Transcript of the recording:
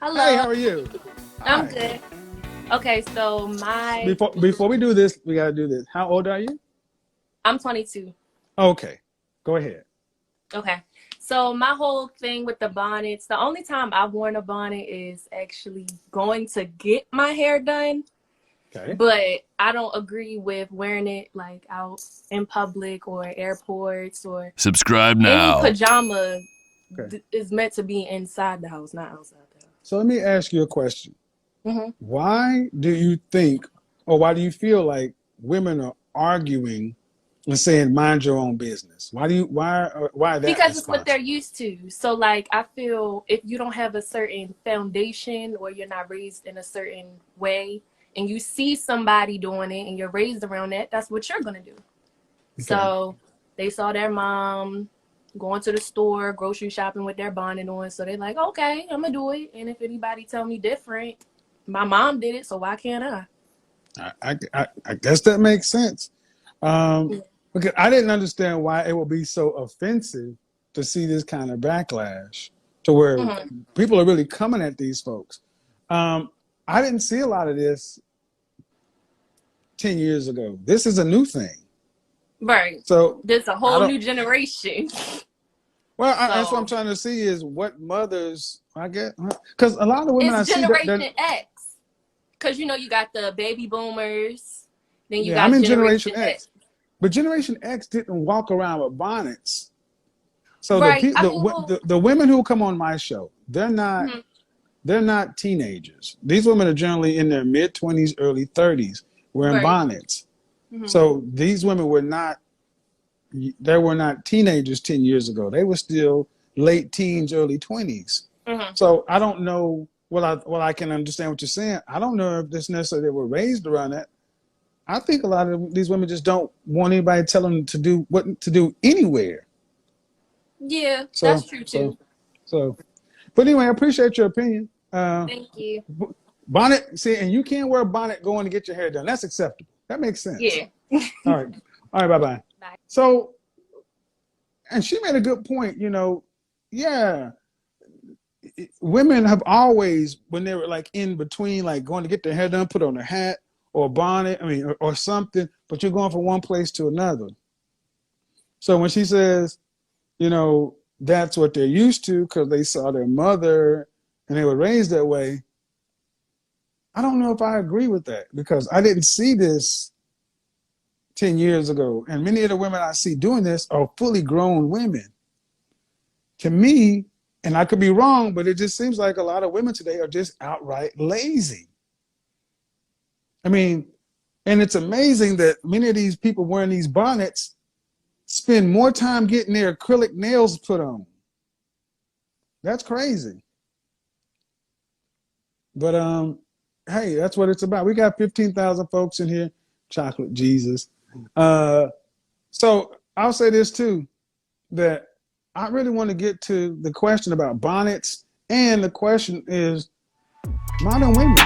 Hey, Hello. how are you? I'm Hi. good. Okay, so Before we do this, we gotta do this. How old are you? I'm 22. Okay, go ahead. Okay. So my whole thing with the bonnets, the only time I've worn a bonnet is actually going to get my hair done, Okay. but I don't agree with wearing it like out in public or airports or Subscribe any now. pajama Okay. is meant to be inside the house, not outside the So let me ask you a question. house. Why do you think, or why do you feel like women are arguing and saying mind your own business? Why that Because it's what they're response? used to. So like I feel if you don't have a certain foundation or you're not raised in a certain way and you see somebody doing it and you're raised around that, that's what you're gonna do. Okay. So they saw their mom going to the store, grocery shopping with their bonnet on. So they're like, okay, I'm gonna do it. And if anybody tell me different, my mom did it, so why can't I? I guess that makes sense. Because I didn't understand why it would be so offensive to see this kind of backlash to where Mm-hmm. people are really coming at these folks. I didn't see a lot of this 10 years ago. This is a new thing. Right. So There's a I whole don't, new generation. that's what I'm So trying to see is what mothers, I get, because a lot of women I it's see that, Generation X. Because you got the baby boomers, then you yeah, I'm got in Generation Generation X. X, but Generation X didn't walk around with bonnets. So Right. I mean, well, the women who come on my show, mhm, they're not teenagers. These women are generally in their mid-20s, early 30s, wearing right. bonnets. Hmm. So these women were not teenagers 10 years ago. They were still late teens, early 20s. Hmm. So I don't know. I can understand what you're saying. I don't know if this necessarily they were raised around that. I think a lot of these women just don't want anybody telling them to do what to do anywhere. Yeah, So that's true so too. so. But anyway, I appreciate your opinion. Thank you. Bonnet, see, and you can't wear a bonnet going to get your hair done. That's acceptable. That makes sense. Yeah. All right. All right. Bye bye. Bye. So, and she made a good point. Yeah, women have always, when they were like in between, like going to get their hair done, put on a hat or a bonnet, or something, but you're going from one place to another. So when she says, that's what they're used to because they saw their mother and they were raised that way, I don't know if I agree with that because I didn't see this 10 years ago. And many of the women I see doing this are fully grown women. To me, and I could be wrong, but it just seems like a lot of women today are just outright lazy. I mean, and it's amazing that many of these people wearing these bonnets spend more time getting their acrylic nails put on. That's crazy. But hey, that's what it's about. We got 15,000 folks in here. Chocolate Jesus. So I'll say this too, that I really want to get to the question about bonnets, and the question is modern women.